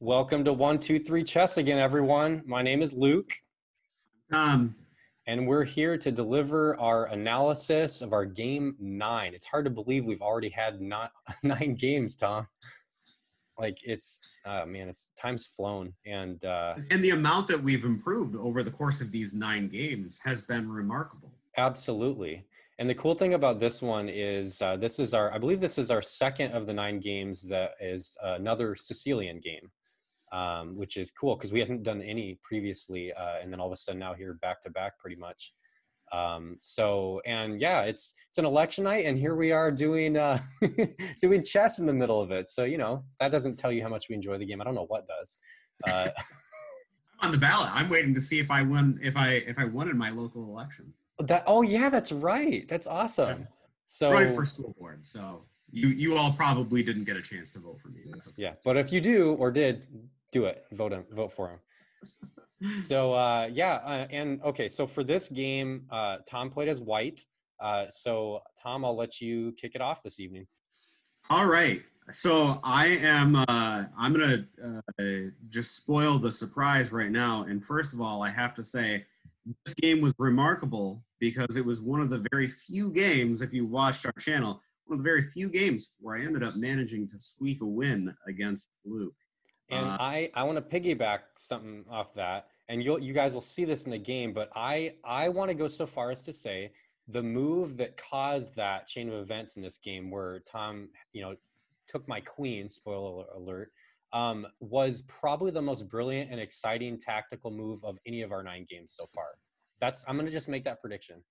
Welcome to 1-2-3 Chess again, everyone. My name is Luke, and we're here to deliver our analysis of our game 9. It's hard to believe we've already had 9 games, Tom. Like it's, man, it's time's flown, and the amount that we've improved over the course of these 9 games has been remarkable. Absolutely. And the cool thing about this one is I believe this is our second of the 9 games that is another Sicilian game. Which is cool because we hadn't done any previously, and then all of a sudden now here back to back pretty much. And yeah, it's an election night, and here we are doing doing chess in the middle of it. So you know that doesn't tell you how much we enjoy the game. I don't know what does. I'm on the ballot. I'm waiting to see if I won. If I won in my local election. Oh yeah, that's right. That's awesome. Yeah. So running for school board. So you all probably didn't get a chance to vote for me. That's okay. Yeah, but if you do or did, do it. Vote for him. So and okay, so for this game, Tom played as white. So Tom, I'll let you kick it off this evening. All right. So I'm gonna just spoil the surprise right now. And first of all, I have to say this game was remarkable because it was one of the very few games, if you watched our channel, one of the very few games where I ended up managing to squeak a win against Luke. And I want to piggyback something off that, and you guys will see this in the game, but I want to go so far as to say the move that caused that chain of events in this game where Tom, took my queen, spoiler alert, was probably the most brilliant and exciting tactical move of any of our 9 games so far. I'm going to just make that prediction.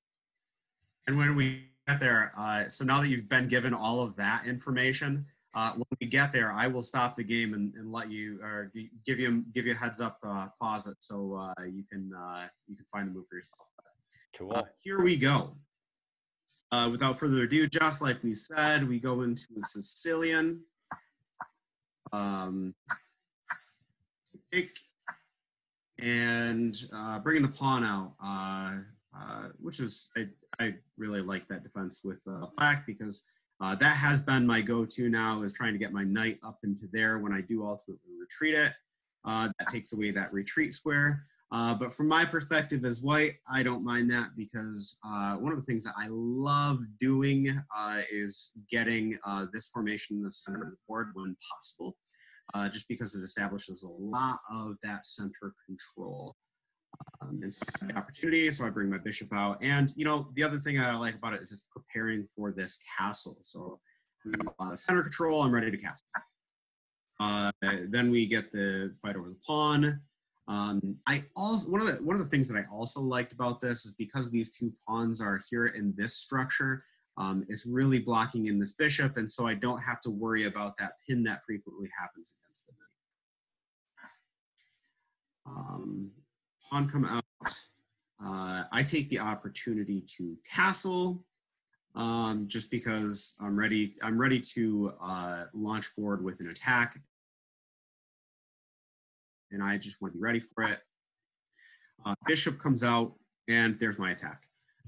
And when we get there, so now that you've been given all of that information, when we get there, I will stop the game and let you, or give you a heads up, pause it so you can find the move for yourself. Cool. Here we go. Without further ado, just like we said, we go into the Sicilian. Take and bringing the pawn out, which is I really like that defense with black because that has been my go-to now, is trying to get my knight up into there when I do ultimately retreat it. That takes away that retreat square. But from my perspective as white, I don't mind that because one of the things that I love doing is getting this formation in the center of the board when possible, just because it establishes a lot of that center control. And so I have the opportunity, so I bring my bishop out. And, the other thing I like about it is it's preparing for this castle. So center control, I'm ready to castle. Then we get the fight over the pawn. I also, one of the things that I also liked about this is because these 2 pawns are here in this structure, it's really blocking in this bishop, and so I don't have to worry about that pin that frequently happens against the knight. Pawn come out. I take the opportunity to castle, just because I'm ready to launch forward with an attack, and I just want to be ready for it. Bishop comes out, and there's my attack.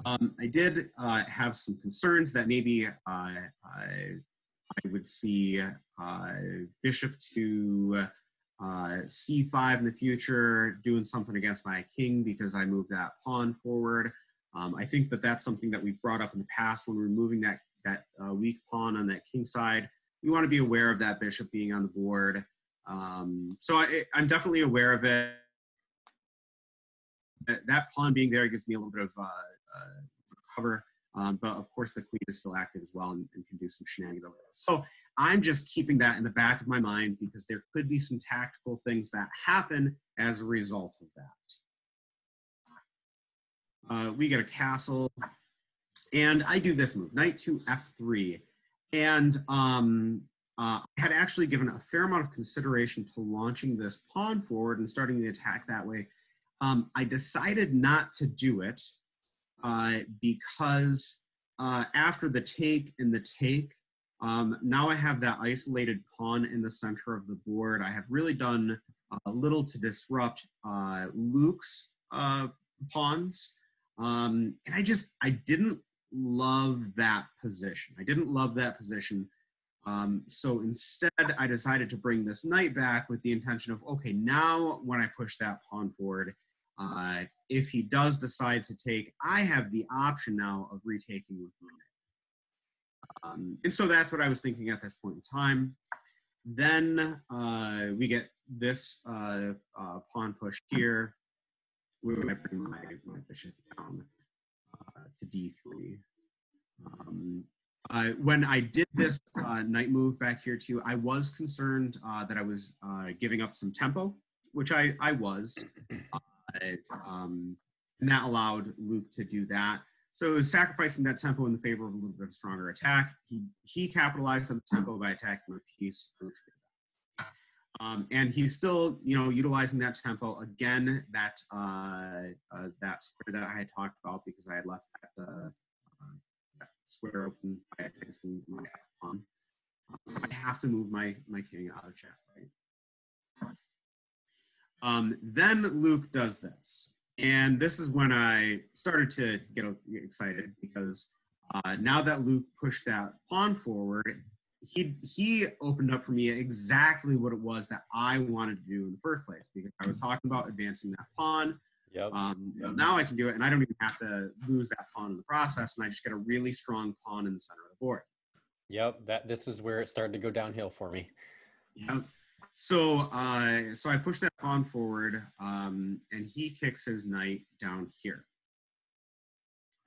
I did have some concerns that maybe I would see bishop to c5 in the future, doing something against my king because I moved that pawn forward. I think that that's something that we've brought up in the past when we're moving that weak pawn on that king side. We want to be aware of that bishop being on the board. So I'm definitely aware of it. That pawn being there gives me a little bit of cover, but of course the queen is still active as well and can do some shenanigans over there. So I'm just keeping that in the back of my mind because there could be some tactical things that happen as a result of that. We get a castle, and I do this move, knight to f3, and I had actually given a fair amount of consideration to launching this pawn forward and starting the attack that way. I decided not to do it because after the take and the take, now I have that isolated pawn in the center of the board. I have really done little to disrupt Luke's pawns. And I didn't love that position. I didn't love that position So instead, I decided to bring this knight back with the intention of, okay, now when I push that pawn forward, if he does decide to take, I have the option now of retaking with my knight. And so that's what I was thinking at this point in time. Then we get this pawn push here. Where I bring my bishop down to d3. When I did this knight move back here too, I was concerned that I was giving up some tempo, which I was. And that allowed Luke to do that. So it was sacrificing that tempo in the favor of a little bit of stronger attack. He capitalized on the tempo by attacking my piece. And he's still, utilizing that tempo again. That square that I had talked about, because I had left that square open by attacking my F pawn. I have to move my king out of check, right? Then Luke does this, and this is when I started to get excited, because now that Luke pushed that pawn forward, he opened up for me exactly what it was that I wanted to do in the first place, because I was talking about advancing that pawn. Yep. Now I can do it, and I don't even have to lose that pawn in the process, and I just get a really strong pawn in the center of the board. Yep. This is where it started to go downhill for me. Yep. So I push that pawn forward, and he kicks his knight down here.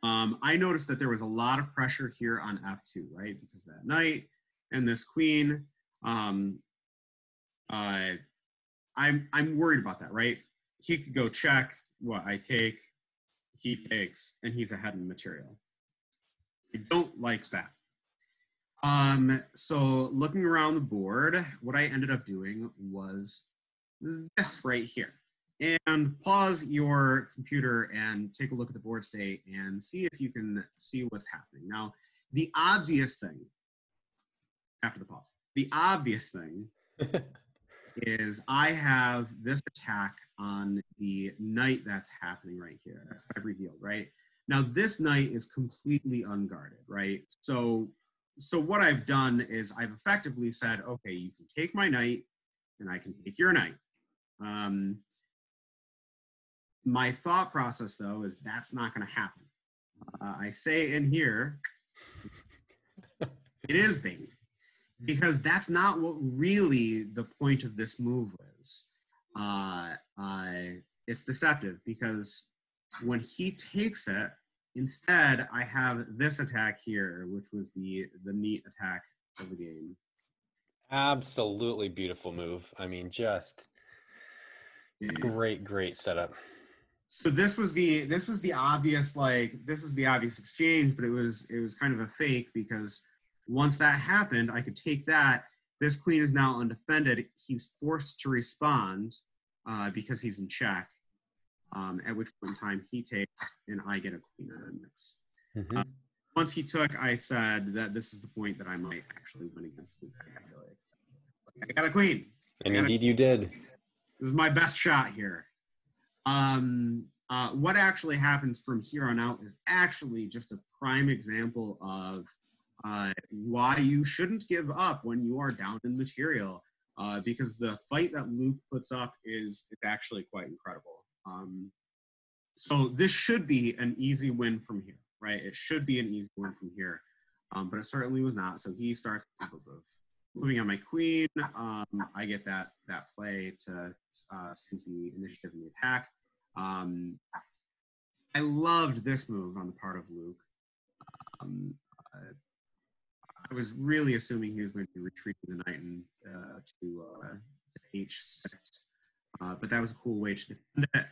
I noticed that there was a lot of pressure here on f2, right? Because that knight and this queen. I'm worried about that, right? He could go check. What I take, he takes, and he's ahead in material. I don't like that. So looking around the board, what I ended up doing was this right here. And pause your computer and take a look at the board state and see if you can see what's happening. Now, the obvious thing, after the pause, the obvious thing is I have this attack on the knight that's happening right here. That's what I've revealed, right? Now, this knight is completely unguarded, right? So what I've done is I've effectively said, okay, you can take my knight and I can take your knight. My thought process, though, is that's not going to happen. I say in here, it is bait, because that's not what really the point of this move is. It's deceptive, because when he takes it, instead I have this attack here, which was the neat attack of the game. Absolutely beautiful move. I mean, just great setup. So this was the obvious, this is the obvious exchange, but it was kind of a fake, because once that happened, I could take that. This queen is now undefended. He's forced to respond because he's in check, at which point in time he takes and I get a queen out of the mix. Mm-hmm. Once he took, I said that this is the point that I might actually win against Luke. I got a queen. And indeed you did. This is my best shot here. What actually happens from here on out is actually just a prime example of why you shouldn't give up when you are down in material, because the fight that Luke puts up is actually quite incredible. So this should be an easy win from here, right? It should be an easy win from here, but it certainly was not. So he starts moving on my queen. I get that play to seize the initiative in the attack. I loved this move on the part of Luke. I was really assuming he was going to be retreating the knight to h6, but that was a cool way to defend it.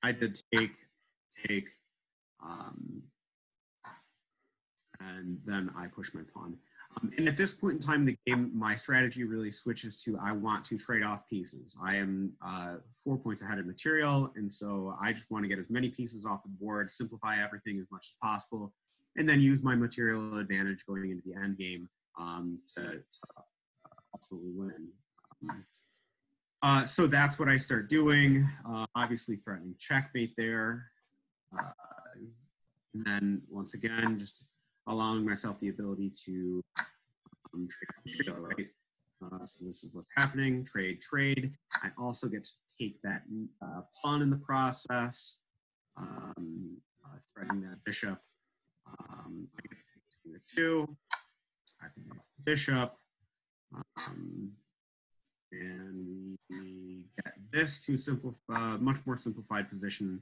I did take, and then I pushed my pawn. And at this point in time in the game, my strategy really switches to I want to trade off pieces. I am 4 points ahead of material, and so I just want to get as many pieces off the board, simplify everything as much as possible, and then use my material advantage going into the end game to ultimately win. So that's what I start doing, obviously threatening checkmate there. And then once again, just allowing myself the ability to trade, right? So this is what's happening, trade, trade. I also get to take that pawn in the process, threading that bishop. I get to take the 2, I can move the bishop, and we get this to simplify, much more simplified position.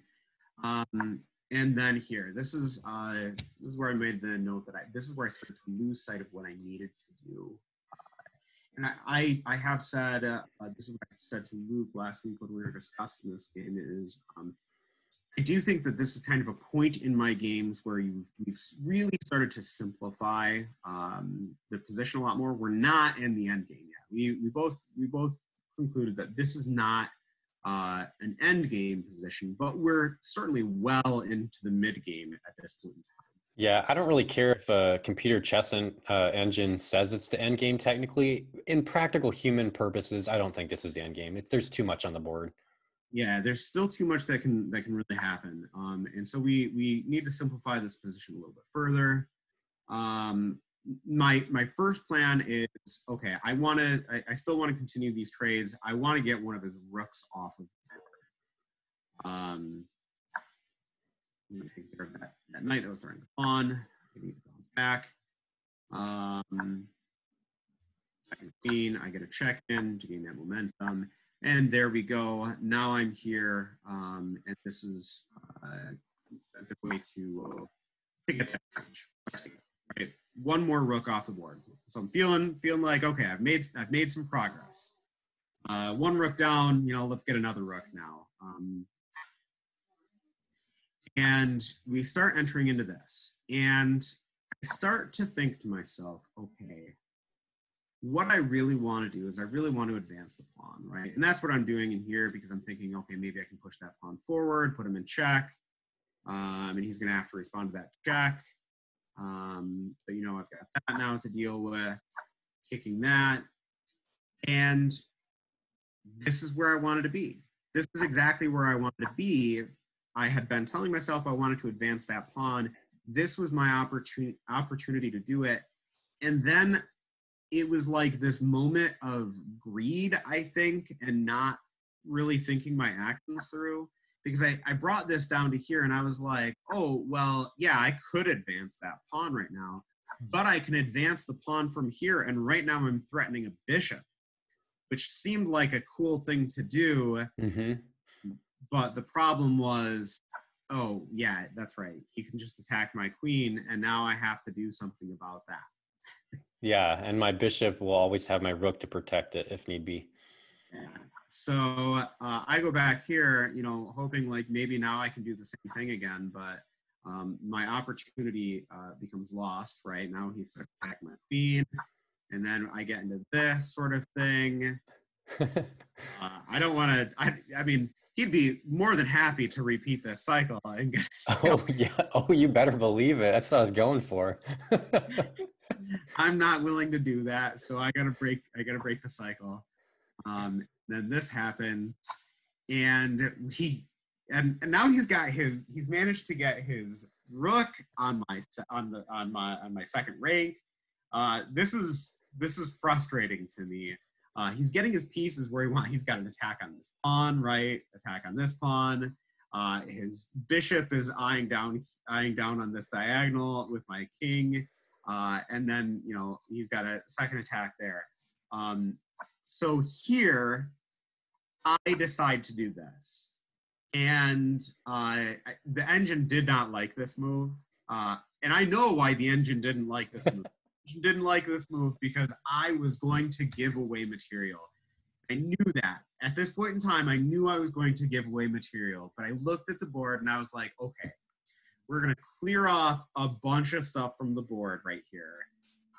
And then here, this is where I made the note that this is where I started to lose sight of what I needed to do. And I have said, this is what I said to Luke last week when we were discussing this game, is I do think that this is kind of a point in my games where we've really started to simplify the position a lot more. We're not in the end game yet. We both concluded that this is not an end game position, but we're certainly well into the mid game at this point in time. Yeah, I don't really care if a computer chess engine says it's the end game technically. In practical human purposes, I don't think this is the end game. There's too much on the board. Yeah, there's still too much that can really happen, and so we need to simplify this position a little bit further. My first plan is, okay, I still want to continue these trades. I want to get one of his rooks off of the board. I'm gonna take care of that knight that was throwing the pawn. I need to bounce back. Second queen, I get a check in to gain that momentum. And there we go. Now I'm here, and this is a good way to get that change. Right, one more rook off the board. So I'm feeling like, okay, I've made some progress. One rook down. Let's get another rook now. And we start entering into this, and I start to think to myself, okay, what I really want to do is I really want to advance the pawn, right? And that's what I'm doing in here, because I'm thinking, okay, maybe I can push that pawn forward, put him in check, and he's going to have to respond to that check. But I've got that now to deal with, kicking that, and this is where I wanted to be. This is exactly where I wanted to be. I had been telling myself I wanted to advance that pawn. This was my opportunity to do it. And then it was like this moment of greed, I think, and not really thinking my actions through. Because I brought this down to here and I was like, oh, well, yeah, I could advance that pawn right now, but I can advance the pawn from here. And right now I'm threatening a bishop, which seemed like a cool thing to do. Mm-hmm. But the problem was, oh, yeah, that's right. He can just attack my queen, and now I have to do something about that. Yeah, and my bishop will always have my rook to protect it if need be. Yeah. So I go back here, hoping like maybe now I can do the same thing again, but my opportunity becomes lost, right? Now he's attacking my queen, and then I get into this sort of thing. I don't want to, I mean, he'd be more than happy to repeat this cycle. And get oh, yeah. Oh, you better believe it. That's what I was going for. I'm not willing to do that. So I gotta break the cycle. Then this happens, and now he's managed to get his rook on my second rank. This is frustrating to me. He's getting his pieces where he's got an attack on this pawn, right? Attack on this pawn. His bishop is eyeing down on this diagonal with my king. And then, he's got a second attack there. So here, I decide to do this. And the engine did not like this move. And I know why the engine didn't like this move. Didn't like this move because I was going to give away material. I knew that. At this point in time, I knew I was going to give away material, but I looked at the board and I was like, okay, we're going to clear off a bunch of stuff from the board right here.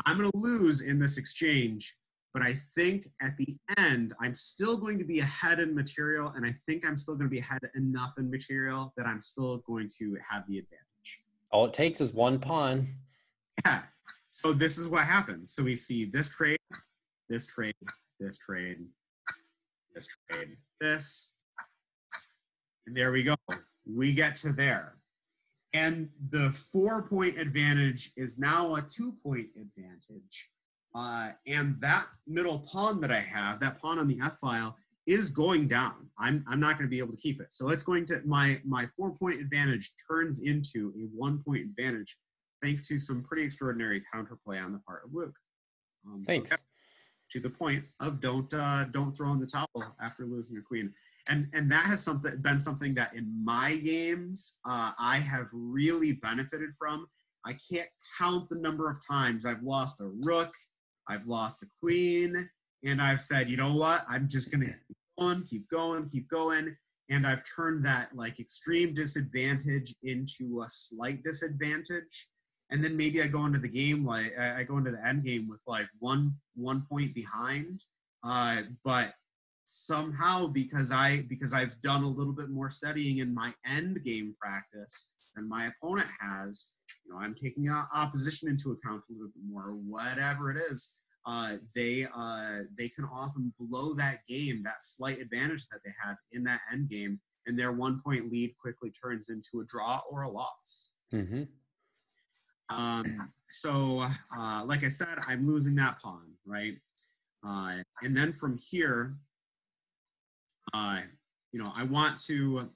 I'm going to lose in this exchange, but I think at the end, I'm still going to be ahead in material, and I think I'm still going to be ahead enough in material that I'm still going to have the advantage. All it takes is one pawn. Yeah. So this is what happens. So we see this trade, this trade, this trade, this trade, this. And there we go. We get to there. And the 4-point advantage is now a 2-point advantage. And that middle pawn that I have, that pawn on the F file, is going down. I'm not going to be able to keep it. So it's going to, my 4-point advantage turns into a 1-point advantage thanks to some pretty extraordinary counterplay on the part of Luke. Thanks. So to the point of don't throw in the towel after losing a queen. And that has been something that in my games I have really benefited from. I can't count the number of times I've lost a rook, I've lost a queen, and I've said, you know what, I'm just going to keep going. And I've turned that like extreme disadvantage into a slight disadvantage. And then maybe I go into the game, like I go into the end game with like one point behind. But somehow because I've done a little bit more studying in my end game practice than my opponent has, you know, I'm taking opposition into account a little bit more, or whatever it is. They can often blow that game, that slight advantage that they had in that end game, and their 1-point lead quickly turns into a draw or a loss. Mm-hmm. So like I said, I'm losing that pawn, right? And then from here, you know, I want to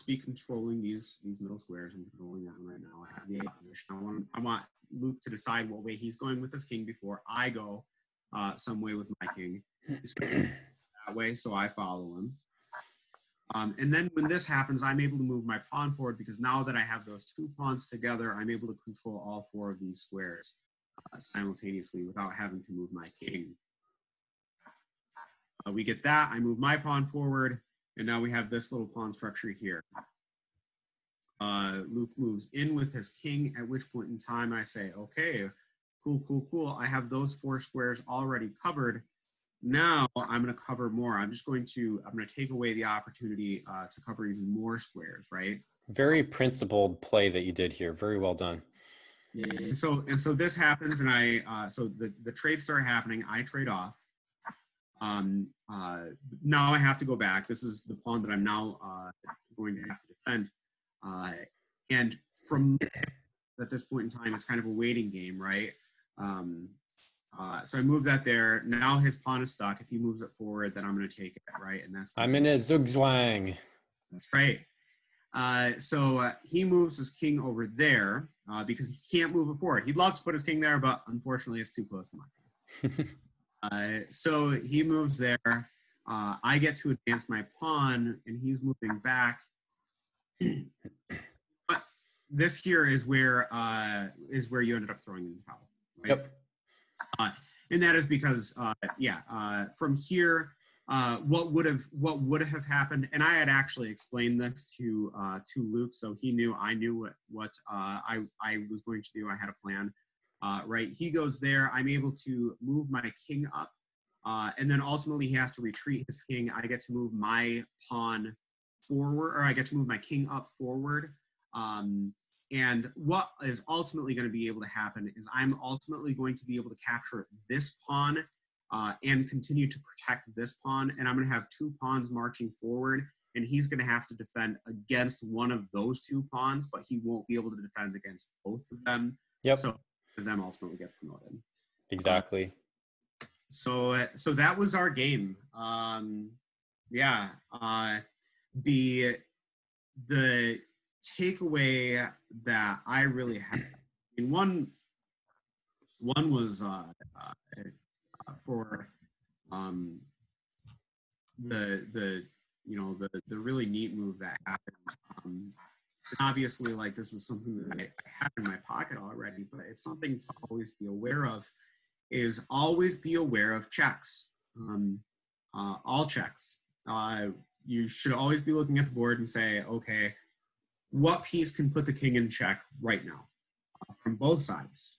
be controlling these middle squares. I'm controlling that one right now. I have the opposition. I want Luke to decide what way he's going with his king before I go some way with my king. He's going that way, so I follow him. And then when this happens, I'm able to move my pawn forward because now that I have those 2 pawns together, I'm able to control all 4 of these squares simultaneously without having to move my king. We get that. I move my pawn forward, and now we have this little pawn structure here. Luke moves in with his king, at which point in time I say, okay, cool. I have those 4 squares already covered. Now I'm going to cover more. I'm going to take away the opportunity to cover even more squares, right? Very principled play that you did here. Very well done. Yeah. And so this happens, and so the trades start happening. I trade off. Now I have to go back. This is the pawn that I'm now going to have to defend. And from at this point in time, it's kind of a waiting game, right? So I move that there. Now his pawn is stuck. If he moves it forward, then I'm going to take it, right? And that's I'm in a zugzwang. That's right. So he moves his king over there because he can't move it forward. He'd love to put his king there, but unfortunately, it's too close to my king. So he moves there. I get to advance my pawn, and he's moving back. But this here is where you ended up throwing in the towel, right? Yep. And that is because, from here, what would have happened, and I had actually explained this to Luke, so he knew I knew what I was going to do. I had a plan. Right, he goes there. I'm able to move my king up, and then ultimately he has to retreat his king. I get to move my pawn forward, or I get to move my king up forward. And what is ultimately going to be able to happen is I'm ultimately going to be able to capture this pawn and continue to protect this pawn. And I'm going to have 2 pawns marching forward, and he's going to have to defend against one of those 2 pawns, but he won't be able to defend against both of them. Yep. So them ultimately gets promoted. Exactly. So that was our game. The takeaway that I really had, I mean, one was for the really neat move that happened. Obviously, like, this was something that I had in my pocket already, but it's something to always be aware of, is always be aware of checks. All checks. You should always be looking at the board and say, okay, what piece can put the king in check right now from both sides?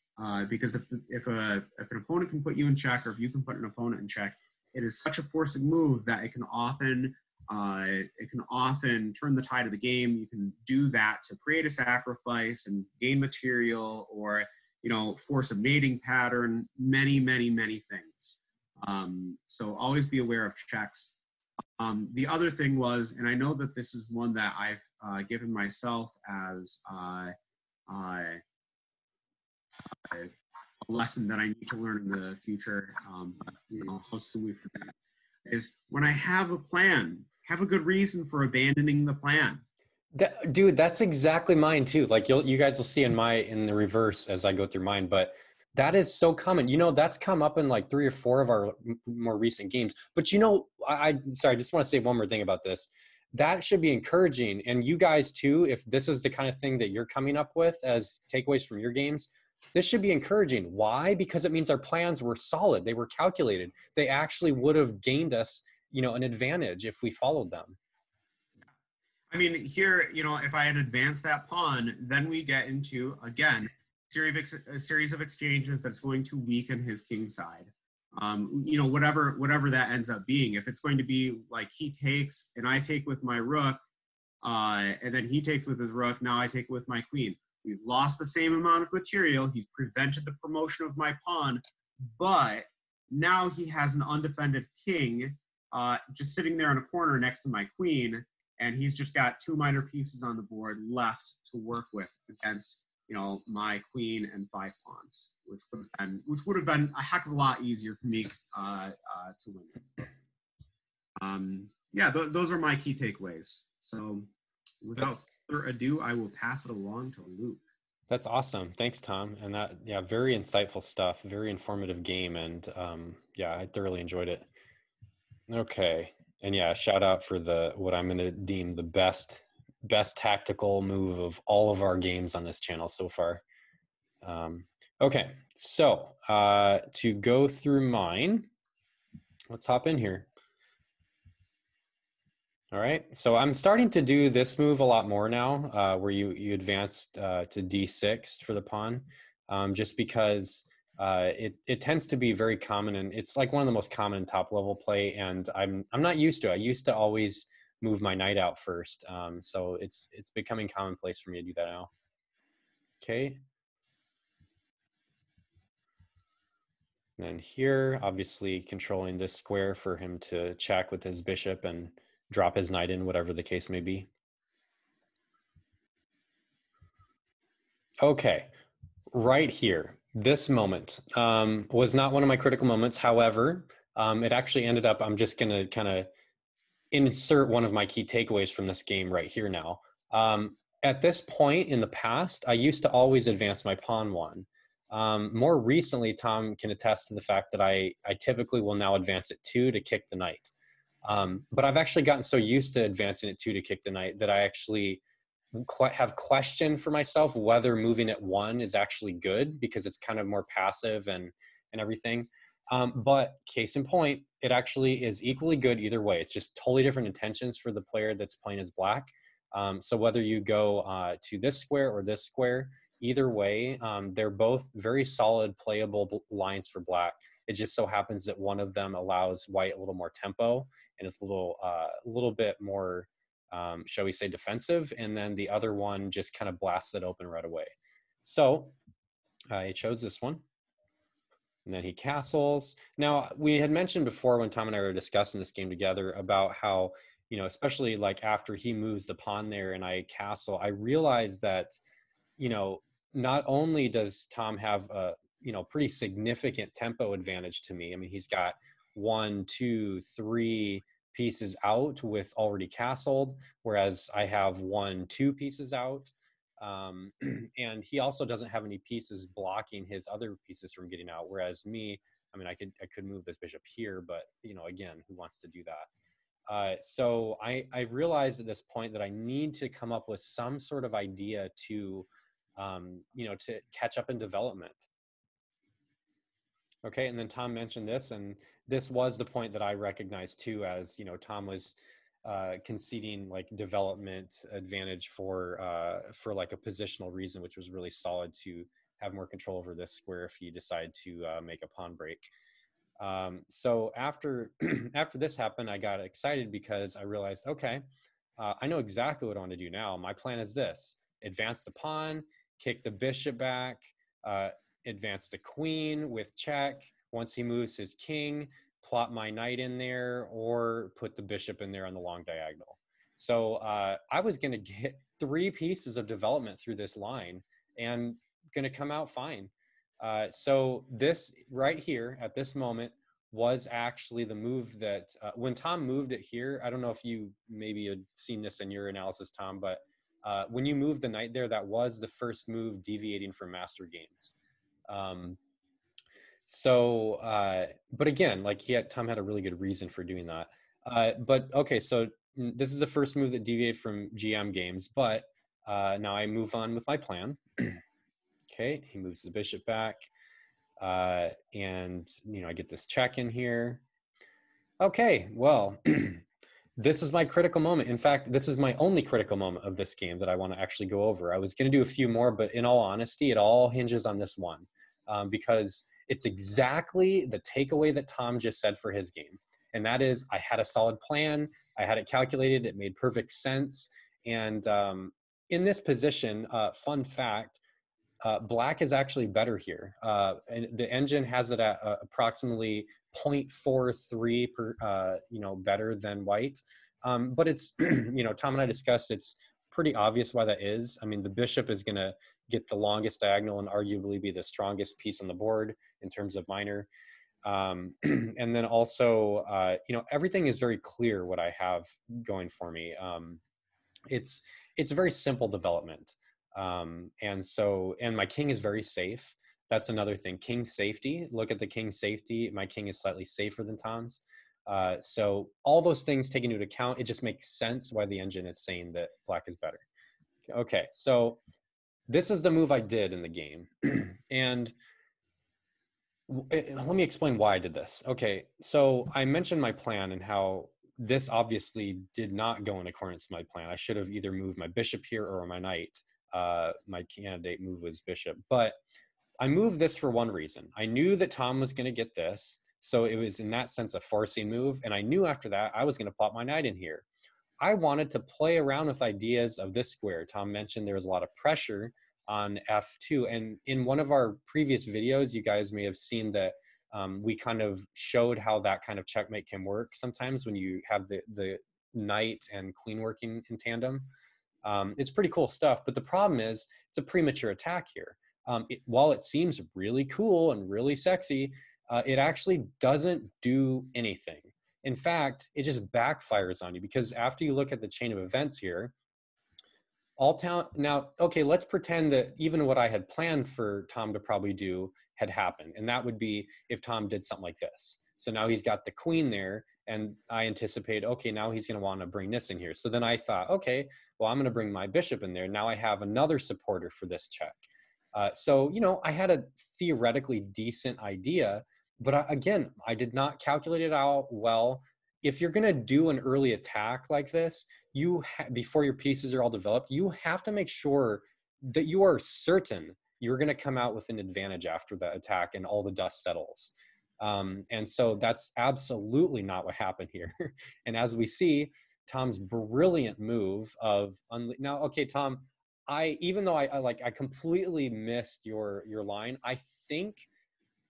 Because if an opponent can put you in check, or if you can put an opponent in check, it is such a forcing move that it can often turn the tide of the game. You can do that to create a sacrifice and gain material, or, you know, force a mating pattern, many things. So always be aware of checks. The other thing was, and I know that this is one that I've given myself as a lesson that I need to learn in the future. But you know, how soon we forget is when I have a plan, have a good reason for abandoning the plan. Dude, that's exactly mine too. Like you guys will see in the reverse as I go through mine, but that is so common. You know, that's come up in like 3 or 4 of our more recent games. But you know, sorry, I just want to say one more thing about this. That should be encouraging, and you guys too. If this is the kind of thing that you're coming up with as takeaways from your games, this should be encouraging. Why? Because it means our plans were solid. They were calculated. They actually would have gained us, you know, an advantage if we followed them. I mean, here, you know, if I had advanced that pawn, then we get into, again, a series of exchanges that's going to weaken his king side. You know, whatever that ends up being. If it's going to be like he takes and I take with my rook, and then he takes with his rook, now I take with my queen. We've lost the same amount of material. He's prevented the promotion of my pawn, but now he has an undefended king just sitting there in a corner next to my queen. And he's just got 2 minor pieces on the board left to work with against, you know, my queen and 5 pawns, which would have been a heck of a lot easier for me to win. Yeah, those are my key takeaways. So, without further ado, I will pass it along to Luke. That's awesome. Thanks, Tom. And that, yeah, very insightful stuff. Very informative game, and yeah, I thoroughly enjoyed it. Okay. And yeah, shout out for what I'm going to deem the best tactical move of all of our games on this channel so far. Okay, so to go through mine, let's hop in here. All right, so I'm starting to do this move a lot more now, where you advance to d6 for the pawn, just because it tends to be very common, and it's like one of the most common top level play, and I'm not used to it. I used to always move my knight out first, so it's becoming commonplace for me to do that now. Okay. And then here, obviously controlling this square for him to check with his bishop and drop his knight in, whatever the case may be. Okay, right here, this moment was not one of my critical moments. However, it actually ended up, I'm just gonna kind of insert one of my key takeaways from this game right here now. At this point in the past, I used to always advance my pawn 1. More recently, Tom can attest to the fact that I typically will now advance it 2 to kick the knight. But I've actually gotten so used to advancing it 2 to kick the knight that I actually have questioned for myself whether moving it 1 is actually good, because it's kind of more passive and everything. But case in point, it actually is equally good either way. It's just totally different intentions for the player that's playing as black. So whether you go to this square or this square, either way, they're both very solid playable lines for black. It just so happens that one of them allows white a little more tempo, and it's a little bit more, shall we say, defensive, and then the other one just kind of blasts it open right away. So I chose this one. And then he castles. Now, we had mentioned before when Tom and I were discussing this game together about how, you know, especially like after he moves the pawn there and I castle, I realized that, you know, not only does Tom have a, you know, pretty significant tempo advantage to me. I mean, he's got 1, 2, 3 pieces out with already castled, whereas I have 1, 2 pieces out. And he also doesn't have any pieces blocking his other pieces from getting out. Whereas me, I mean, I could move this bishop here, but, you know, again, who wants to do that? So I realized at this point that I need to come up with some sort of idea to, you know, to catch up in development. Okay, and then Tom mentioned this, and this was the point that I recognized too, as, you know, Tom was conceding like development advantage for like a positional reason, which was really solid to have more control over this square if he decided to make a pawn break. So after after this happened, I got excited because I realized, okay, I know exactly what I want to do now. My plan is this: advance the pawn, kick the bishop back, advance the queen with check. Once he moves his king, plot my knight in there, or put the bishop in there on the long diagonal. So I was going to get 3 pieces of development through this line and going to come out fine. So this right here at this moment was actually the move that when Tom moved it here, I don't know if you maybe had seen this in your analysis, Tom, but when you moved the knight there, that was the first move deviating from master games. But again, like Tom had a really good reason for doing that. But okay, so this is the first move that deviated from GM games, but now I move on with my plan. Okay, he moves the bishop back. And I get this check in here. Okay, well, this is my critical moment. In fact, this is my only critical moment of this game that I want to actually go over. I was going to do a few more, but in all honesty, it all hinges on this one because it's exactly the takeaway that Tom just said for his game. And that is, I had a solid plan. I had it calculated. It made perfect sense. And in this position, fun fact, black is actually better here. And the engine has it at approximately 0.43 per, better than white. But it's, Tom and I discussed, it's pretty obvious why that is. I mean, the bishop is going to get the longest diagonal and arguably be the strongest piece on the board in terms of minor. And then also, everything is very clear what I have going for me. It's a very simple development. And my king is very safe. That's another thing. King safety. Look at the king safety. My king is slightly safer than Tom's. So all those things taken into account, it just makes sense why the engine is saying that black is better. Okay, so this is the move I did in the game. And let me explain why I did this. Okay, so I mentioned my plan and how this obviously did not go in accordance with my plan. I should have either moved my bishop here or my knight. My candidate move was bishop, but I moved this for one reason. I knew that Tom was going to get this, so it was in that sense a forcing move, and I knew after that I was going to plop my knight in here. I wanted to play around with ideas of this square. Tom mentioned there was a lot of pressure on f2, and in one of our previous videos, you guys may have seen that we kind of showed how that kind of checkmate can work sometimes when you have the knight and queen working in tandem. It's pretty cool stuff, but the problem is it's a premature attack here. While it seems really cool and really sexy, it actually doesn't do anything. In fact, it just backfires on you because after you look at the chain of events here, now, okay, let's pretend that even what I had planned for Tom to probably do had happened. And that would be if Tom did something like this. So now he's got the queen there, and I anticipate, okay, now he's going to want to bring this in here. So then I thought, okay, well, I'm going to bring my bishop in there. Now I have another supporter for this check. So, I had a theoretically decent idea, but again, I did not calculate it out well. If you're going to do an early attack like this, before your pieces are all developed, you have to make sure that you are certain you're going to come out with an advantage after the attack and all the dust settles. And so that's absolutely not what happened here. And as we see, Tom's brilliant move of now, okay, Tom, even though I completely missed your line, I think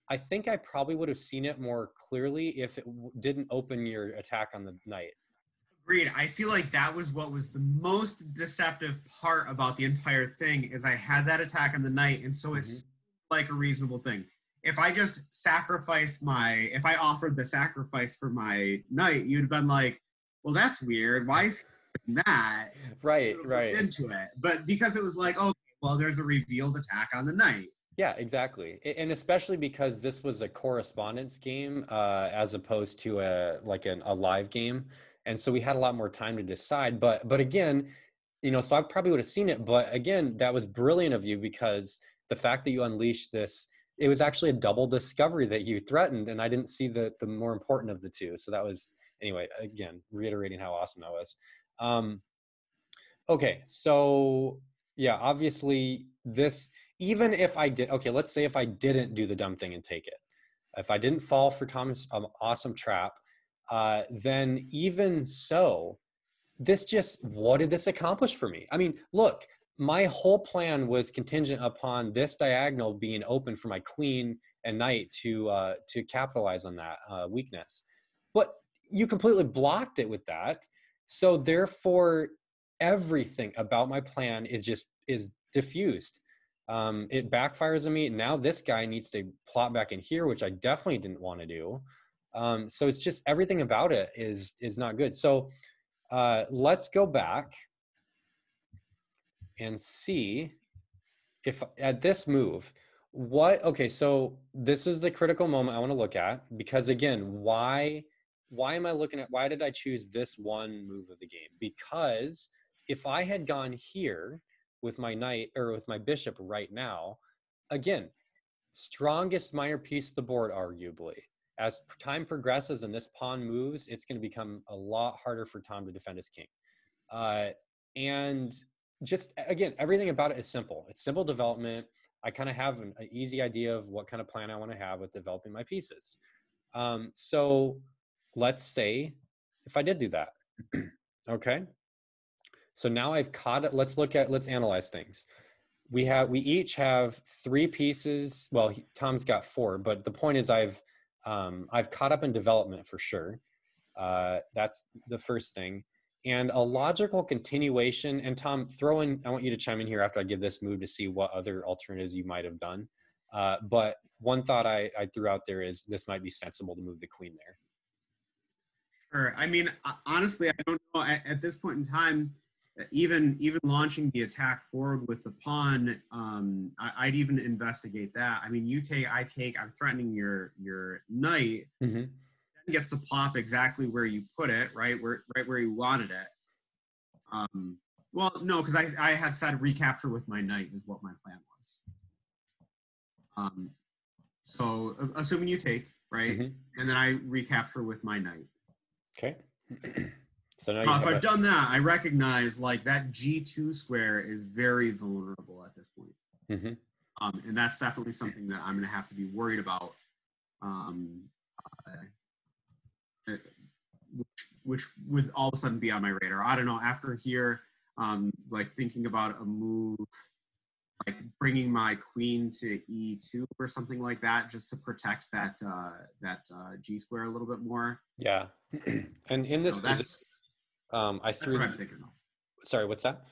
I probably would have seen it more clearly if it didn't open your attack on the knight. Agreed. I feel like that was what was the most deceptive part about the entire thing is I had that attack on the knight, and so it's like a reasonable thing. If I just if I offered the sacrifice for my knight, you'd have been like, well, that's weird. Why is he doing that? Right. Into it. But because it was like, okay, well, there's a revealed attack on the knight. Yeah, exactly. And especially because this was a correspondence game as opposed to a live game. And so we had a lot more time to decide. But again, so I probably would have seen it. But again, that was brilliant of you because the fact that you unleashed this, it was actually a double discovery that you threatened. And I didn't see the more important of the two. So that was, anyway, again, reiterating how awesome that was. Okay, so yeah, obviously this, even if I did, okay, let's say if I didn't do the dumb thing and take it, if I didn't fall for Tom's awesome trap, then even so, what did this accomplish for me? I mean, look, my whole plan was contingent upon this diagonal being open for my queen and knight to capitalize on that weakness. But you completely blocked it with that. So therefore, everything about my plan is diffused. It backfires on me. Now this guy needs to plot back in here, which I definitely didn't want to do. So it's just everything about it is not good. So let's go back and see if at this move, okay, so this is the critical moment I want to look at, because again, why am I looking at, why did I choose this one move of the game? Because if I had gone here with my knight or with my bishop right now, again, strongest minor piece of the board, arguably. As time progresses and this pawn moves, it's going to become a lot harder for Tom to defend his king. And just, again, everything about it is simple. It's simple development. I kind of have an easy idea of what kind of plan I want to have with developing my pieces. So let's say if I did do that, okay? So now I've caught it. Let's analyze things. We each have 3 pieces. Well, Tom's got 4, but the point is I've caught up in development for sure. That's the first thing. And a logical continuation, and Tom, I want you to chime in here after I give this move to see what other alternatives you might have done. But one thought I threw out there is this might be sensible to move the queen there. Sure. I mean, honestly, I don't know. At this point in time, even launching the attack forward with the pawn, I'd even investigate that. I mean, you take, I take. I'm threatening your knight. Mm-hmm. Gets to plop exactly where you put it, right where you wanted it. Well, no, because I had said recapture with my knight is what my plan was. So assuming you take, right, mm-hmm. and then I recapture with my knight. Okay. So now if I've done that, I recognize like that G2 square is very vulnerable at this point. Mm-hmm. And that's definitely something that I'm going to have to be worried about. Which would all of a sudden be on my radar. I don't know, after here, like thinking about a move, like bringing my queen to E2 or something like that, just to protect that G square a little bit more. Yeah, and in this that's what I'm thinking of. Sorry, what's that?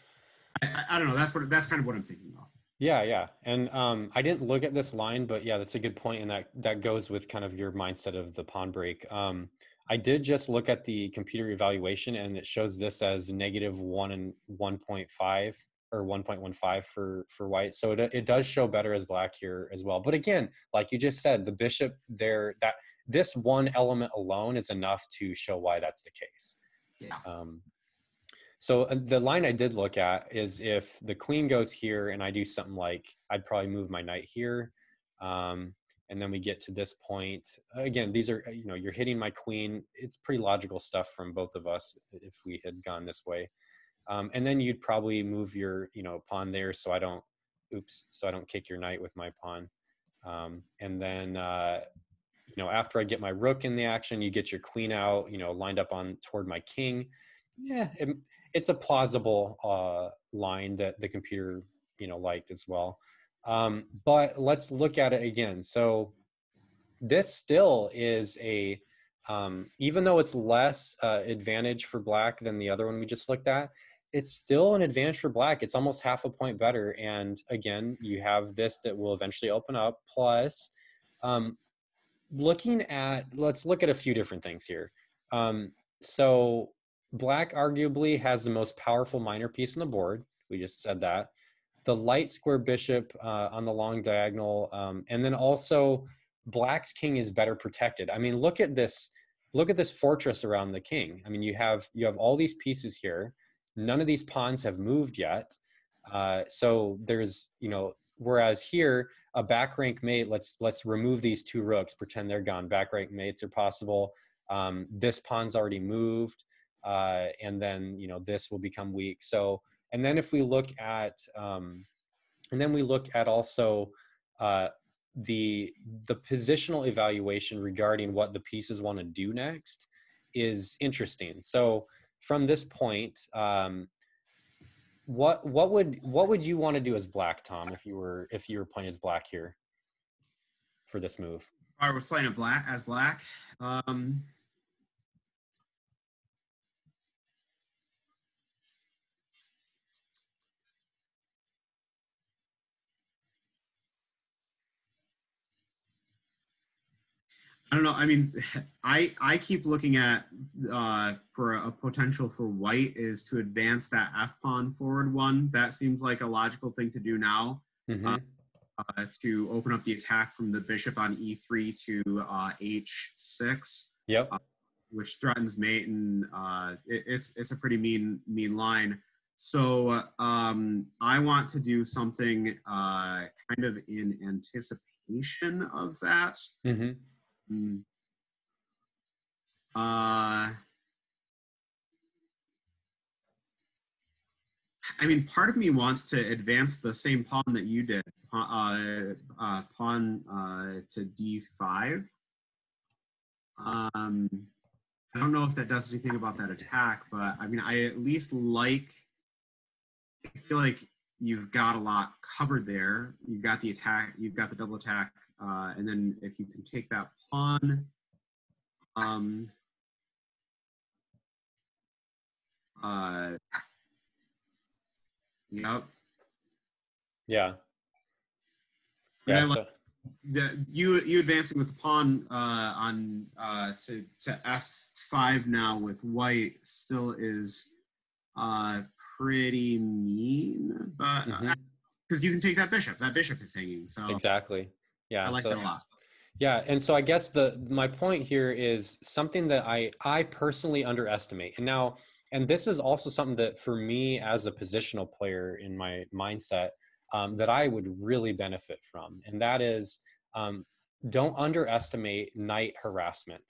I don't know. That's kind of what I'm thinking of. Yeah, and I didn't look at this line, but yeah, that's a good point, and that goes with kind of your mindset of the pawn break. I did just look at the computer evaluation, and it shows this as -1 and 1.5 or 1.15 for white. So it does show better as black here as well. But again, like you just said, the bishop there, that this one element alone is enough to show why that's the case. Yeah. So the line I did look at is if the queen goes here and I do something like, I'd probably move my knight here. And then we get to this point. Again, these are, you're hitting my queen. It's pretty logical stuff from both of us if we had gone this way. And then you'd probably move your, pawn there so I don't kick your knight with my pawn. And then, after I get my rook in the action, you get your queen out, lined up toward my king. Yeah, it's a plausible line that the computer, liked as well. But let's look at it again. So this still is even though it's less advantage for black than the other one we just looked at, it's still an advantage for black. It's almost half a point better. And again, you have this that will eventually open up. Plus, let's look at a few different things here. So black arguably has the most powerful minor piece on the board. We just said that. The light square bishop on the long diagonal, and then also black's king is better protected. I mean, look at this fortress around the king. I mean, you have all these pieces here. None of these pawns have moved yet. So there's, whereas here, a back rank mate, let's remove these 2 rooks, pretend they're gone. Back rank mates are possible. This pawn's already moved, and then, this will become weak. So, and then if we look at, also the positional evaluation regarding what the pieces want to do next is interesting. So from this point, what would you want to do as black, Tom, if you were playing as black here for this move? I was playing as black. I don't know. I mean, I keep looking at for a potential for white is to advance that F pawn forward one. That seems like a logical thing to do now. Mm-hmm. To open up the attack from the bishop on E3 to H6. Yep. Which threatens mate, and it's a pretty mean line. So I want to do something kind of in anticipation of that. Mm-hmm. I mean, part of me wants to advance the same pawn that you did, pawn to D5. I don't know if that does anything about that attack, but I mean, I at least like, I feel like you've got a lot covered there. You've got the attack, you've got the double attack, and then if you can take that pawn, yep. Yeah. Yeah. So You advancing with the pawn on to F5 now with white still is pretty mean, but because you can take that bishop. That bishop is hanging. So exactly. Yeah. I like that a lot. Yeah, and so I guess my point here is something that I personally underestimate. And this is also something that for me as a positional player in my mindset that I would really benefit from, and that is don't underestimate knight harassment,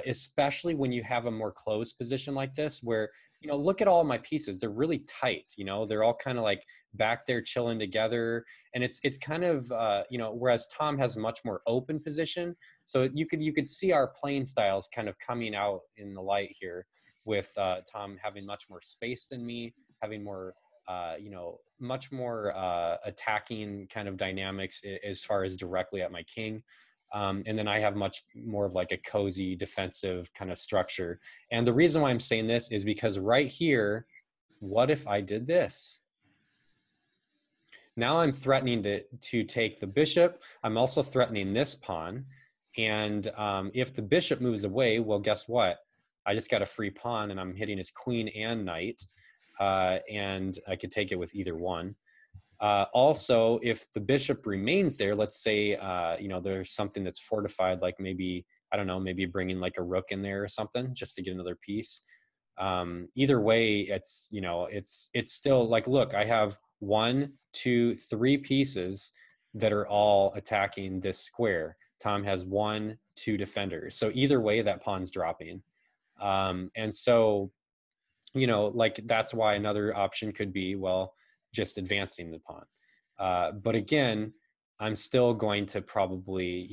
especially when you have a more closed position like this, where look at all my pieces; they're really tight. They're all kind of like back there chilling together, and it's kind of whereas Tom has a much more open position, so you could see our playing styles kind of coming out in the light here, with Tom having much more space than me, having more much more attacking kind of dynamics as far as directly at my king. And then I have much more of like a cozy defensive kind of structure. And the reason why I'm saying this is because right here, what if I did this? Now I'm threatening to take the bishop. I'm also threatening this pawn. And if the bishop moves away, well, guess what? I just got a free pawn and I'm hitting his queen and knight. And I could take it with either one. Also, if the bishop remains there, let's say, there's something that's fortified, like maybe, I don't know, maybe bringing like a rook in there or something just to get another piece. Either way, it's still like, look, I have 1, 2, 3 pieces that are all attacking this square. Tom has 1, 2 defenders. So either way, that pawn's dropping. And so, like that's why another option could be, well, just advancing the pawn. But again, I'm still going to probably,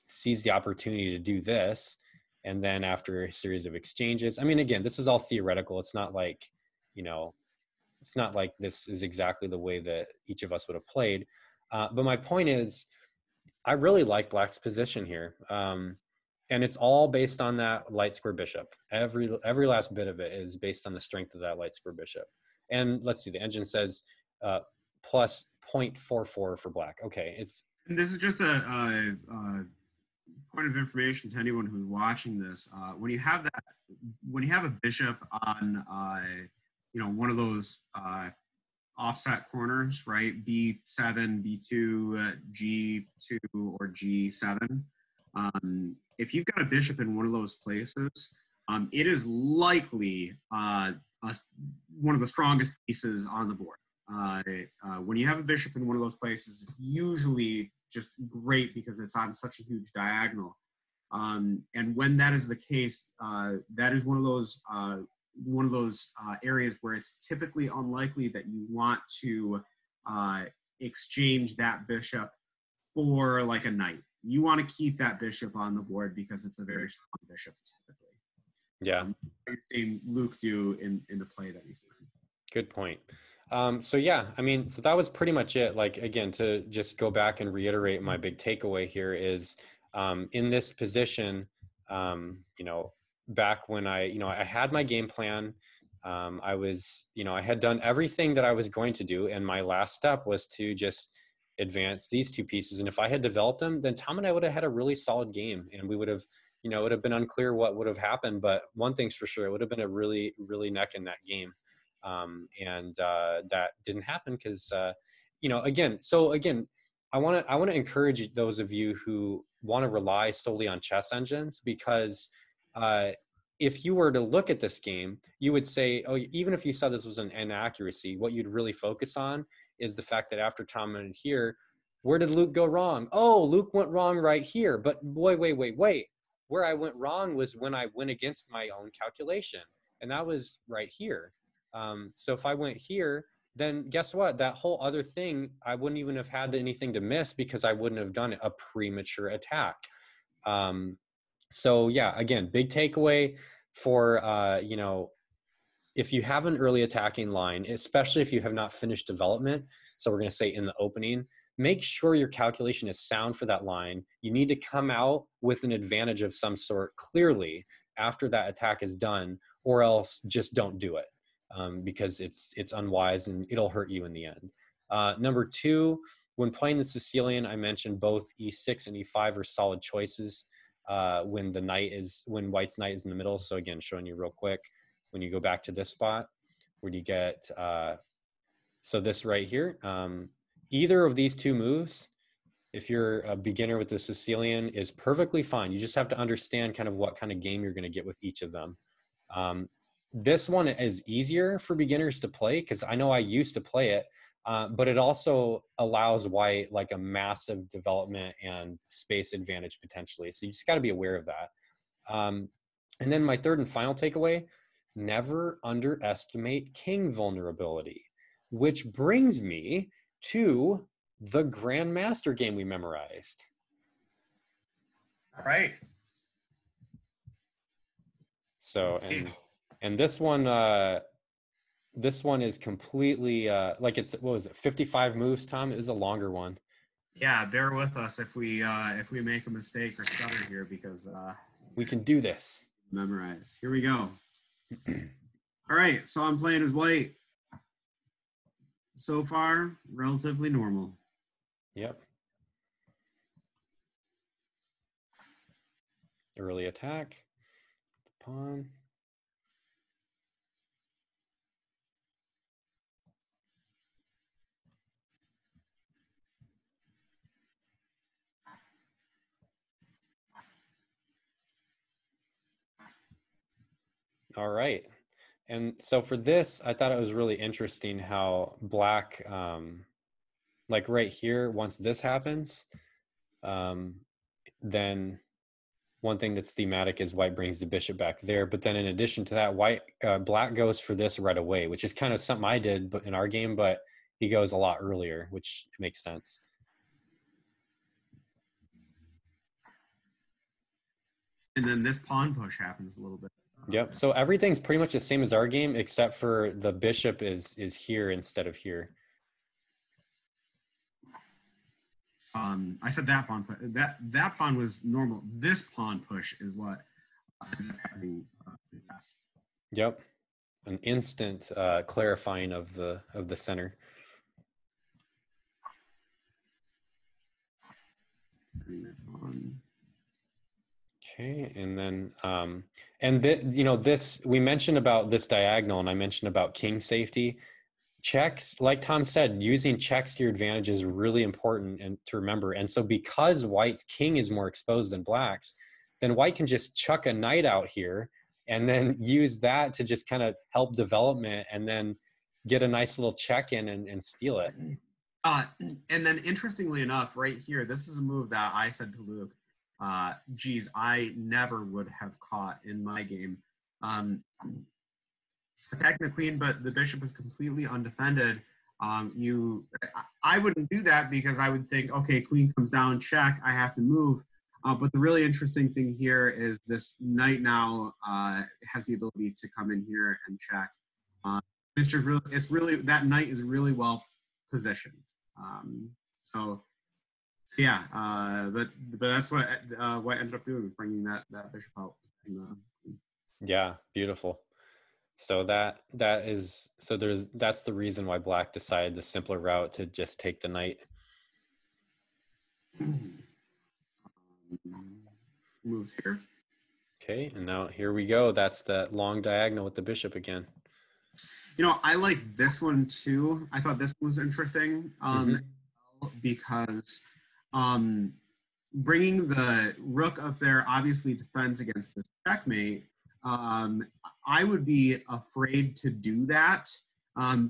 seize the opportunity to do this. And then after a series of exchanges, I mean, again, this is all theoretical. It's not like, it's not like this is exactly the way that each of us would have played. But my point is, I really like Black's position here. And it's all based on that light square bishop. Every last bit of it is based on the strength of that light square bishop. And let's see, the engine says plus 0.44 for Black. Okay, And this is just a point of information to anyone who's watching this. When you have a bishop on one of those offset corners, right? B7, B2, G2, or G7. If you've got a bishop in one of those places, it is likely one of the strongest pieces on the board. When you have a bishop in one of those places, it's usually just great because it's on such a huge diagonal. And when that is the case, that is one of those areas where it's typically unlikely that you want to exchange that bishop for like a knight. You want to keep that bishop on the board because it's a very strong bishop typically. Yeah. You've seen Luke do in the play that he's doing. Good point. So yeah, I mean, so that was pretty much it. Like, again, to just go back and reiterate my big takeaway here is in this position, back when I had my game plan, I was, I had done everything that I was going to do. And my last step was to just, advance these two pieces. And if I had developed them, then Tom and I would have had a really solid game, and we would have, you know, it would have been unclear what would have happened. But one thing's for sure, it would have been a really, really neck and neck game. That didn't happen because, you know, again, I want to encourage those of you who want to rely solely on chess engines, because if you were to look at this game, you would say, oh, even if you saw this was an inaccuracy, what you'd really focus on is the fact that after Tom went here, where did Luke go wrong? Oh, Luke went wrong right here. But wait. Where I went wrong was when I went against my own calculation, and that was right here. So if I went here, then guess what? That whole other thing, I wouldn't even have had anything to miss because I wouldn't have done a premature attack. So yeah, again, big takeaway for, you know, if you have an early attacking line, especially if you have not finished development, so we're going to say in the opening, make sure your calculation is sound for that line. You need to come out with an advantage of some sort clearly after that attack is done, or else just don't do it, because it's unwise and it'll hurt you in the end. Number two, when playing the Sicilian, I mentioned both E6 and E5 are solid choices when White's knight is in the middle. So again, showing you real quick, when you go back to this spot, where you get, so this right here, either of these two moves, if you're a beginner with the Sicilian, is perfectly fine. You just have to understand kind of what kind of game you're going to get with each of them. This one is easier for beginners to play because I know I used to play it, but it also allows White like a massive development and space advantage potentially. So you just got to be aware of that. And then my third and final takeaway, never underestimate king vulnerability, which brings me to the Grandmaster game we memorized. All right. So, and this one is completely, like it's, what was it, 55 moves, Tom? It is a longer one. Yeah, bear with us if we make a mistake or stutter here, because we can do this. Memorize. Here we go. All right, so I'm playing as White. So far, relatively normal. Yep. Early attack. Pawn. All right. And so for this, I thought it was really interesting how Black, like right here, once this happens, then one thing that's thematic is White brings the bishop back there. But then in addition to that, Black goes for this right away, which is kind of something I did but in our game, but he goes a lot earlier, which makes sense. And then this pawn push happens a little bit. Yep. So everything's pretty much the same as our game, except for the bishop is here instead of here. I said that pawn push. That pawn was normal. This pawn push is what is happening fast. Yep. An instant clarifying of the center. Okay, and then you know, this, we mentioned about this diagonal, and I mentioned about king safety. Checks, like Tom said, using checks to your advantage is really important and to remember. And so because White's king is more exposed than Black's, then White can just chuck a knight out here and then use that to just kind of help development and then get a nice little check in and steal it. And then interestingly enough, right here, this is a move that I said to Luke, geez, I never would have caught in my game. Attacking the queen, but the bishop is completely undefended. I wouldn't do that because I would think, okay, queen comes down, check, I have to move. But the really interesting thing here is this knight now has the ability to come in here and check. It's really that knight is really well positioned. So yeah, but that's what ended up doing, was bringing that bishop out. Yeah, beautiful. So that's the reason why Black decided the simpler route to just take the knight. Moves here. Okay, and now here we go. That's that long diagonal with the bishop again. You know, I like this one too. I thought this one was interesting because bringing the rook up there obviously defends against this checkmate. I would be afraid to do that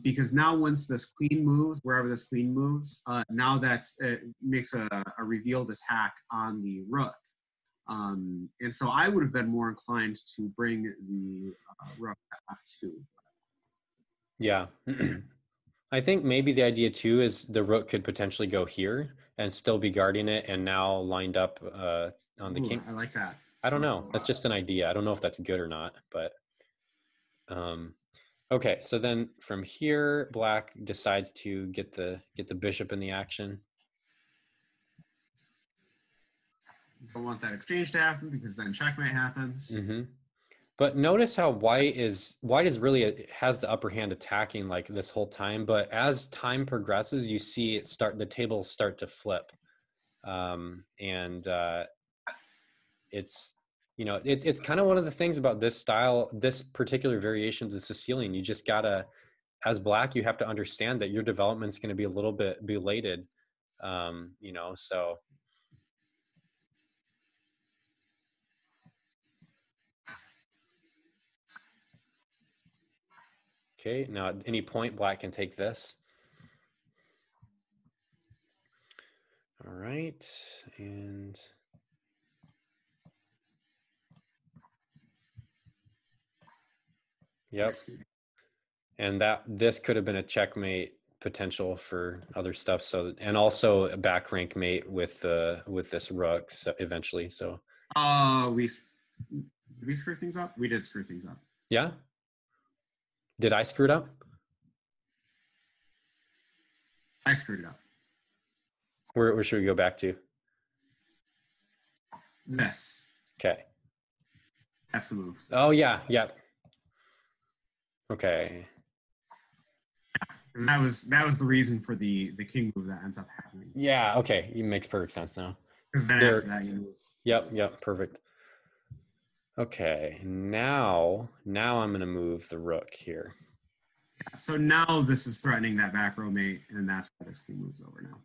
because now once this queen moves, wherever this queen moves, now it makes a revealed attack on the rook. And so I would have been more inclined to bring the rook to f2. Yeah. I think maybe the idea too is the rook could potentially go here and still be guarding it and now lined up on the king. I like that. I don't know. That's just an idea. I don't know if that's good or not, but okay. So then from here, black decides to get the bishop in the action. Don't want that exchange to happen because then checkmate happens. But notice how white is really has the upper hand attacking like this whole time. But as time progresses, you see the tables start to flip, it's it's kind of one of the things about this style, this particular variation of the Sicilian. You just gotta, as black, you have to understand that your development's going to be a little bit belated, so. Okay, now at any point, black can take this. All right, and yep. And this could have been a checkmate potential for other stuff. So, and also a back rank mate with this rook eventually. So, did we screw things up? We did screw things up. Yeah. Did I screw it up? I screwed it up. Where should we go back to? This. Okay. That's the move. Oh yeah, yep. Okay. That was the reason for the king move that ends up happening. Yeah. Okay. It makes perfect sense now. Because then after that you move. Yep. Perfect. Okay. Now I'm gonna move the rook here. Yeah, so now this is threatening that back row mate, and that's why this king moves over now.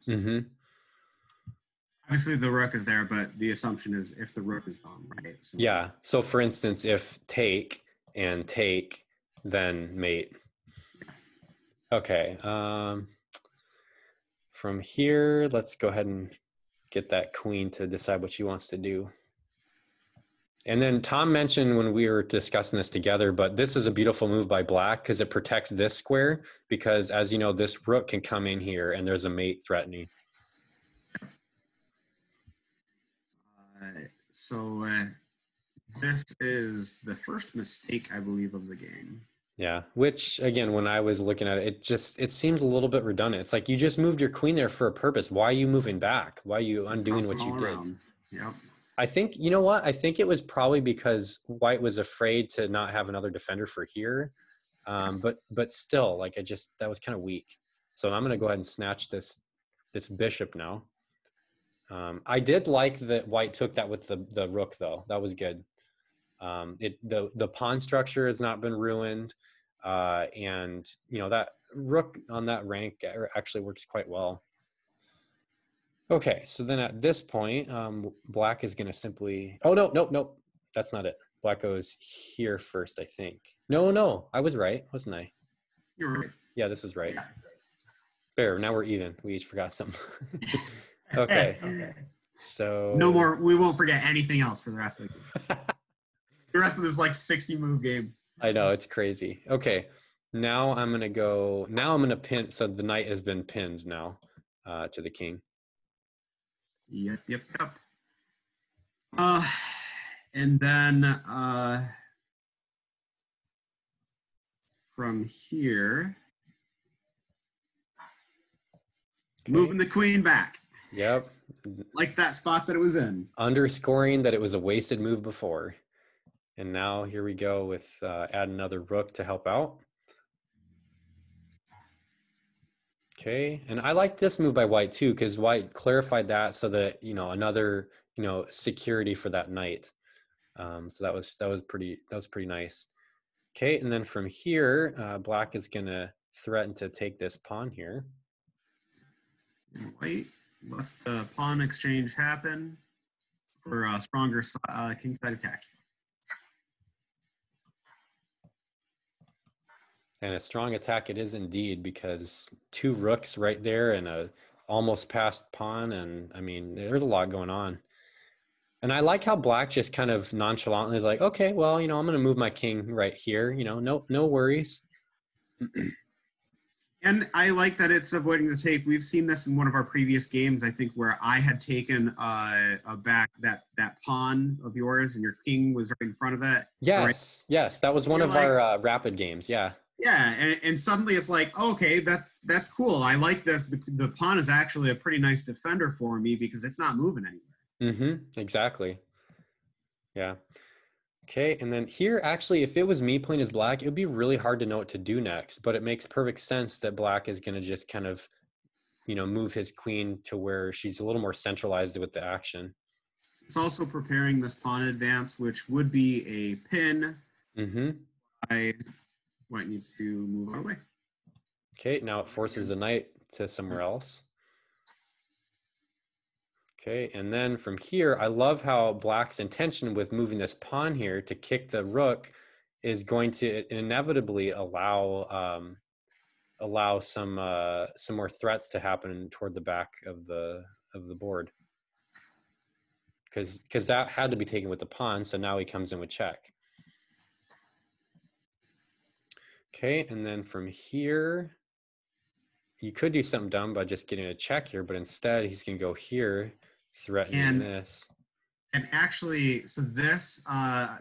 Obviously the rook is there, but the assumption is if the rook is gone, right? So, yeah. So for instance, if take and take, then mate. Okay. From here, let's go ahead and get that queen to decide what she wants to do. And then Tom mentioned when we were discussing this together, but this is a beautiful move by black because it protects this square, because as you know, this rook can come in here and there's a mate threatening. So this is the first mistake, I believe, of the game. Yeah, which again, when I was looking at it, it seems a little bit redundant. It's like you just moved your queen there for a purpose. Why are you moving back? Why are you undoing what you did? Yep. I think, you know what? I think it was probably because white was afraid to not have another defender for here. But still, like that was kind of weak. So I'm going to go ahead and snatch this bishop now. I did like that white took that with the rook though. That was good. The pawn structure has not been ruined. And that rook on that rank actually works quite well. Okay, so then at this point, black is going to simply... Oh, no, that's not it. Black goes here first, I think. No, I was right, wasn't I? You're right. Yeah, this is right. Yeah. Fair, now we're even. We each forgot something. Okay. So... No more, we won't forget anything else for the rest of the game. The rest of this, 60 move game. I know, it's crazy. Okay, now I'm going to pin... So the knight has been pinned now to the king. Yep. And then from here, moving the queen back. Yep. Like that spot that it was in. Underscoring that it was a wasted move before. And now here we go with add another rook to help out. Okay, and I like this move by white too, because white clarified that so that, another, security for that knight. So that was pretty nice. Okay, and then from here, black is gonna threaten to take this pawn here. And white lets the pawn exchange happen for a stronger kingside attack. And a strong attack it is indeed, because 2 rooks right there and a almost passed pawn, and I mean, there's a lot going on. And I like how black just kind of nonchalantly is like, okay, well, I'm going to move my king right here. No worries. And I like that it's avoiding the take. We've seen this in one of our previous games, I think, where I had taken back that pawn of yours, and your king was right in front of it. Yes, right? Yes, that was one of our rapid games. Yeah. Yeah, and suddenly it's like, okay, that's cool. I like this. The pawn is actually a pretty nice defender for me because it's not moving anywhere. Exactly. Yeah. Okay, and then here, actually, if it was me playing as black, it would be really hard to know what to do next, but it makes perfect sense that black is going to just kind of, move his queen to where she's a little more centralized with the action. It's also preparing this pawn advance, which would be a pin. White needs to move on away. Okay, now it forces the knight to somewhere else. Okay, and then from here, I love how black's intention with moving this pawn here to kick the rook is going to inevitably allow some more threats to happen toward the back of the board, because that had to be taken with the pawn, so now he comes in with check. Okay, and then from here, you could do something dumb by just getting a check here, but instead he's going to go here, threatening this. And actually, so this on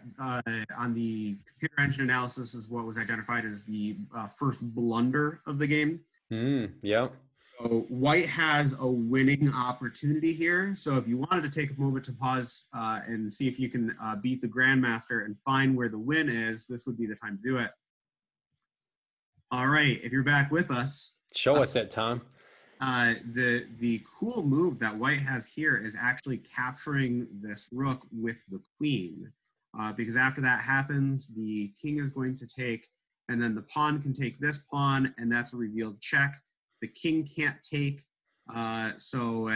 the computer engine analysis is what was identified as the first blunder of the game. Yep. So white has a winning opportunity here. So if you wanted to take a moment to pause and see if you can beat the grandmaster and find where the win is, this would be the time to do it. All right, if you're back with us. Show us it, Tom. The cool move that white has here is actually capturing this rook with the queen, because after that happens, the king is going to take, and then the pawn can take this pawn, and that's a revealed check. The king can't take, so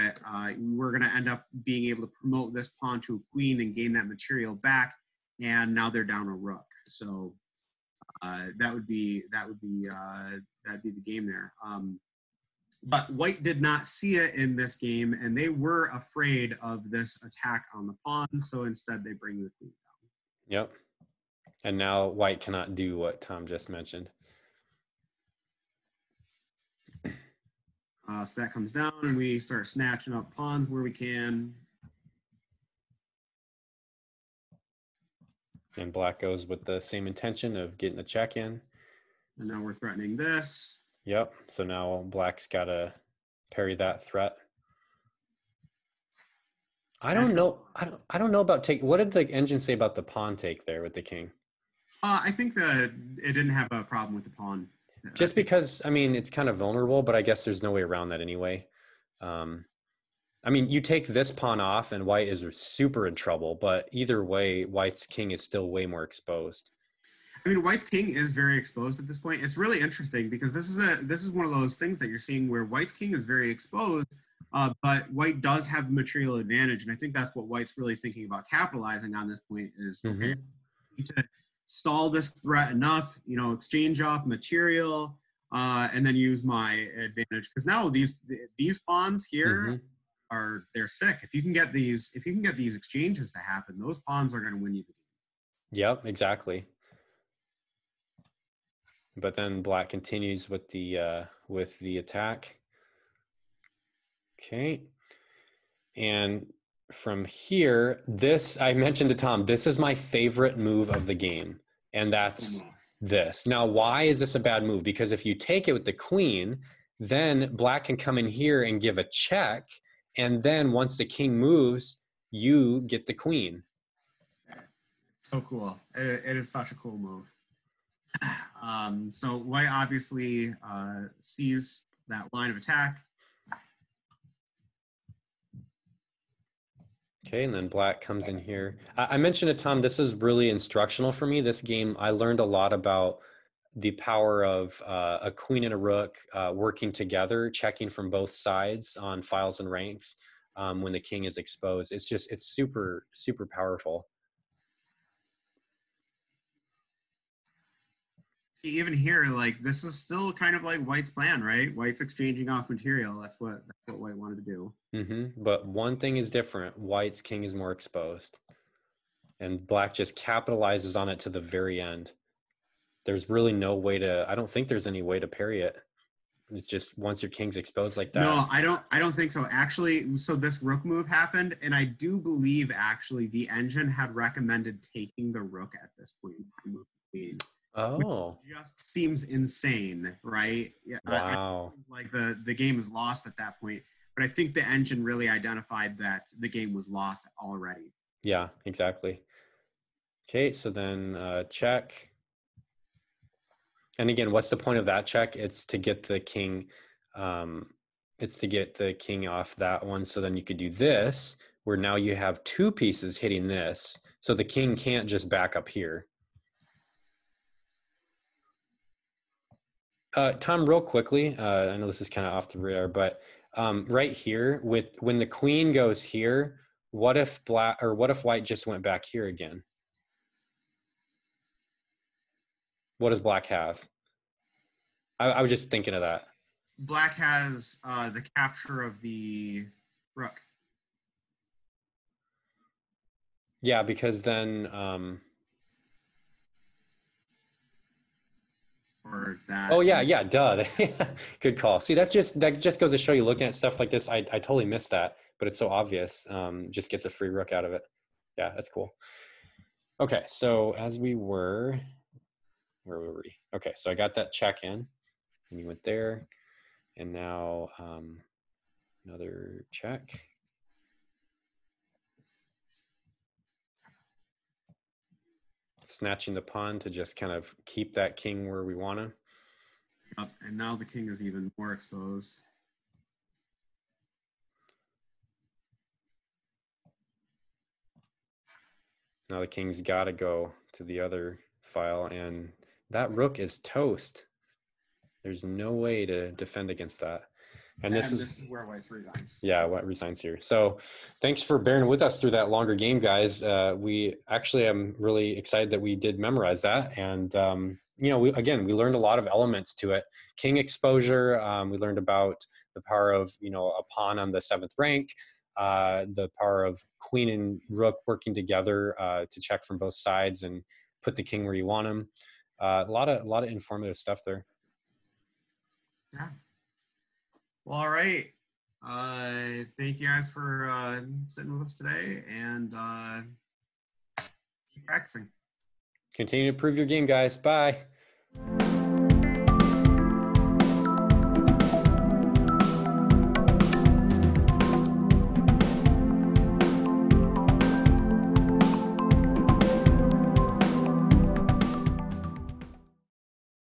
we're going to end up being able to promote this pawn to a queen and gain that material back, and now they're down a rook. So that'd be the game there. But white did not see it in this game, and they were afraid of this attack on the pawn, so instead they bring the queen down. Yep. And now white cannot do what Tom just mentioned. So that comes down, and we start snatching up pawns where we can. And black goes with the same intention of getting the check in. And now we're threatening this. Yep. So now black's got to parry that threat. I don't know. I don't know about take. What did the engine say about the pawn take there with the king? I think that it didn't have a problem with the pawn. Just because, I mean, it's kind of vulnerable, but I guess there's no way around that anyway. I mean, you take this pawn off and white is super in trouble, but either way, white's king is still way more exposed. I mean, white's king is very exposed at this point. It's really interesting because this is one of those things that you're seeing where white's king is very exposed, but white does have material advantage, and I think that's what white's really thinking about capitalizing on this point is, okay, I need to stall this threat enough, exchange off material, and then use my advantage. Because now these pawns here they're sick. If you can get these exchanges to happen, those pawns are going to win you the game. Yep, exactly. But then black continues with the attack. Okay. And from here, this, I mentioned to Tom, this is my favorite move of the game. And that's this. Now, why is this a bad move? Because if you take it with the queen, then black can come in here and give a check. And then once the king moves, you get the queen. So cool. It is such a cool move. So white obviously sees that line of attack. Okay, and then black comes in here. I mentioned to Tom, this is really instructional for me. This game, I learned a lot about the power of a queen and a rook working together, checking from both sides on files and ranks when the king is exposed. It's super, super powerful. See, even here, like this is still kind of like White's plan, right? White's exchanging off material. That's what White wanted to do. But one thing is different. White's king is more exposed. And black just capitalizes on it to the very end. There's really no way to, I don't think there's any way to parry it. It's just once your king's exposed like that. No, I don't think so. Actually, so this rook move happened, and I do believe actually the engine had recommended taking the rook at this point in time. Oh. Which just seems insane, right? Yeah. Wow. Like the game is lost at that point. But I think the engine really identified that the game was lost already. Yeah, exactly. Okay, so then check. And again, what's the point of that check? It's to get the king. It's to get the king off that one. So then you could do this, where now you have two pieces hitting this. So the king can't just back up here. Tom, real quickly, I know this is kind of off the radar, but right here, when the queen goes here, what if white just went back here again? What does black have? I was just thinking of that. Black has the capture of the rook. Yeah, because then or that. Oh yeah, duh. Good call. See, that just goes to show you, looking at stuff like this, I totally missed that, but it's so obvious. Just gets a free rook out of it. Yeah, that's cool. Okay, so as we were, where were we? Okay, so I got that check in, and you went there, and now another check. Snatching the pawn to just kind of keep that king where we want him. Yep, and now the king is even more exposed. Now the king's got to go to the other file, and that rook is toast. There's no way to defend against that. And this is where White resigns. Yeah, White resigns here. So thanks for bearing with us through that longer game, guys. We actually, I'm really excited that we did memorize that. And, you know, we learned a lot of elements to it. King exposure, we learned about the power of, you know, a pawn on the 7th rank, the power of queen and rook working together to check from both sides and put the king where you want him. A lot of informative stuff there. Yeah. Well, all right. Thank you guys for sitting with us today, and keep practicing. Continue to improve your game, guys. Bye.